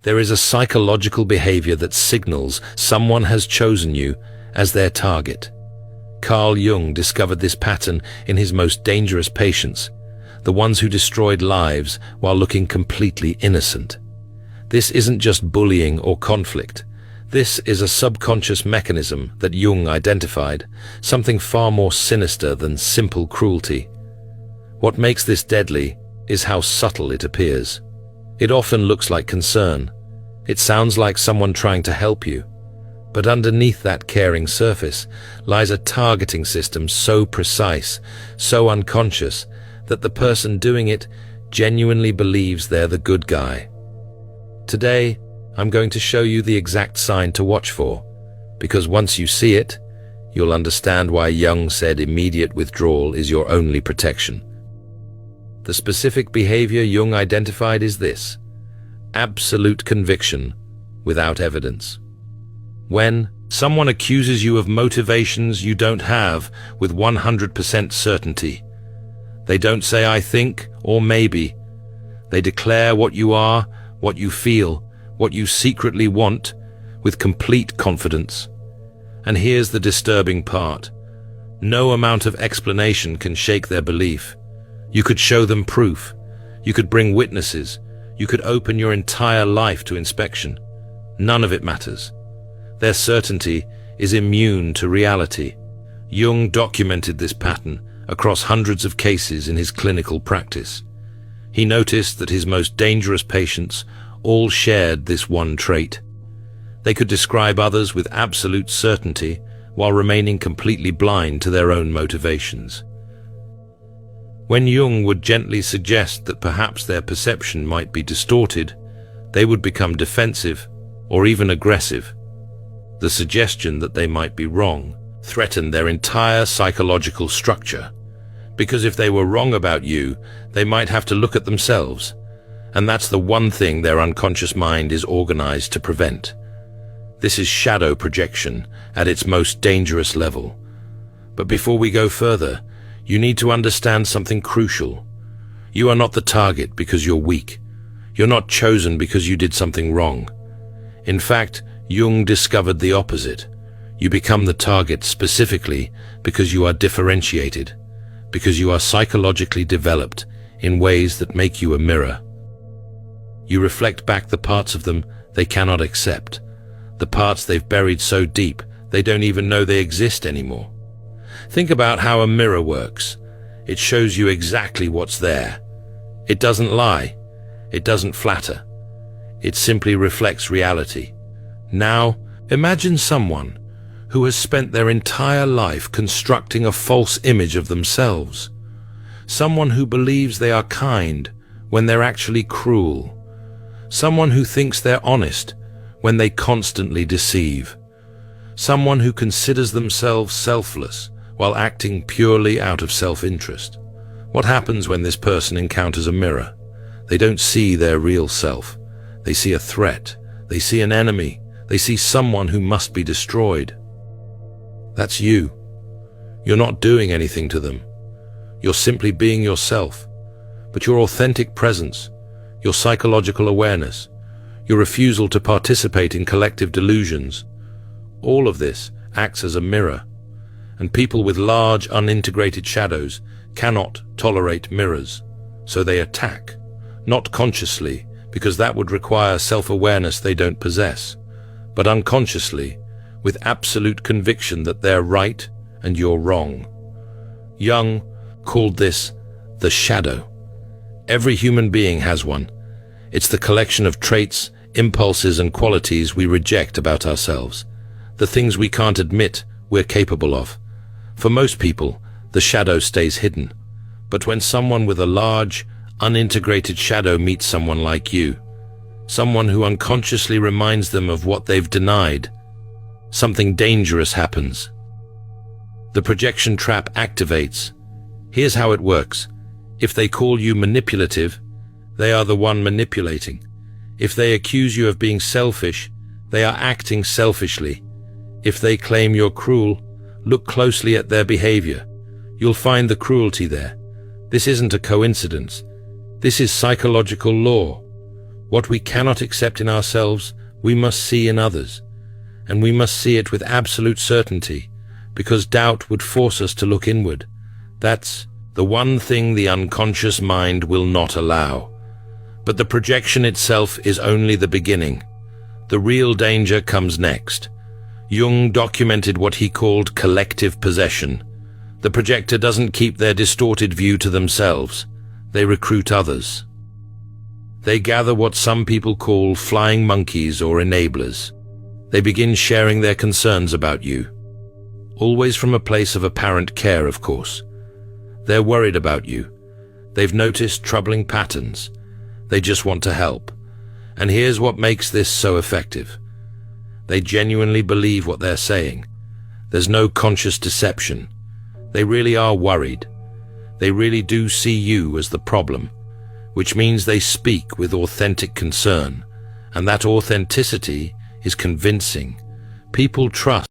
There is a psychological behavior that signals someone has chosen you as their target. Carl Jung discovered this pattern in his most dangerous patients, the ones who destroyed lives while looking completely innocent. This isn't just bullying or conflict. This is a subconscious mechanism that Jung identified, something far more sinister than simple cruelty. What makes this deadly is how subtle it appears. It often looks like concern. It sounds like someone trying to help you. But underneath that caring surface lies a targeting system so precise, so unconscious, that the person doing it genuinely believes they're the good guy. Today, I'm going to show you the exact sign to watch for, because once you see it, you'll understand why Jung said immediate withdrawal is your only protection. The specific behavior Jung identified is this: absolute conviction without evidence. When someone accuses you of motivations you don't have with 100% certainty, they don't say "I think" or "maybe." They declare what you are, what you feel, what you secretly want, with complete confidence. And here's the disturbing part. No amount of explanation can shake their belief. You could show them proof. You could bring witnesses. You could open your entire life to inspection. None of it matters. Their certainty is immune to reality. Jung documented this pattern across hundreds of cases in his clinical practice. He noticed that his most dangerous patients all shared this one trait. They could describe others with absolute certainty while remaining completely blind to their own motivations. When Jung would gently suggest that perhaps their perception might be distorted, they would become defensive or even aggressive. The suggestion that they might be wrong threatened their entire psychological structure, because if they were wrong about you, they might have to look at themselves, and that's the one thing their unconscious mind is organized to prevent. This is shadow projection at its most dangerous level. But before we go further, you need to understand something crucial. You are not the target because you're weak. You're not chosen because you did something wrong. In fact, Jung discovered the opposite. You become the target specifically because you are differentiated, because you are psychologically developed in ways that make you a mirror. You reflect back the parts of them they cannot accept, the parts they've buried so deep they don't even know they exist anymore. Think about how a mirror works. It shows you exactly what's there. It doesn't lie. It doesn't flatter. It simply reflects reality. Now, imagine someone who has spent their entire life constructing a false image of themselves. Someone who believes they are kind when they're actually cruel. Someone who thinks they're honest when they constantly deceive. Someone who considers themselves selfless while acting purely out of self-interest. What happens when this person encounters a mirror? They don't see their real self. They see a threat. They see an enemy. They see someone who must be destroyed. That's you. You're not doing anything to them. You're simply being yourself. But your authentic presence, your psychological awareness, your refusal to participate in collective delusions, all of this acts as a mirror. And people with large, unintegrated shadows cannot tolerate mirrors, so they attack, not consciously, because that would require self-awareness they don't possess, but unconsciously, with absolute conviction that they're right and you're wrong. Jung called this the shadow. Every human being has one. It's the collection of traits, impulses, and qualities we reject about ourselves, the things we can't admit we're capable of. For most people, the shadow stays hidden. But when someone with a large, unintegrated shadow meets someone like you, someone who unconsciously reminds them of what they've denied, something dangerous happens. The projection trap activates. Here's how it works. If they call you manipulative, they are the one manipulating. If they accuse you of being selfish, they are acting selfishly. If they claim you're cruel, look closely at their behavior. You'll find the cruelty there. This isn't a coincidence. This is psychological law. What we cannot accept in ourselves, we must see in others, and we must see it with absolute certainty, because doubt would force us to look inward. That's the one thing the unconscious mind will not allow. But the projection itself is only the beginning. The real danger comes next. Jung documented what he called collective possession. The projector doesn't keep their distorted view to themselves. They recruit others. They gather what some people call flying monkeys or enablers. They begin sharing their concerns about you. Always from a place of apparent care, of course. They're worried about you. They've noticed troubling patterns. They just want to help. And here's what makes this so effective. They genuinely believe what they're saying. There's no conscious deception. They really are worried. They really do see you as the problem, which means they speak with authentic concern, and that authenticity is convincing. People trust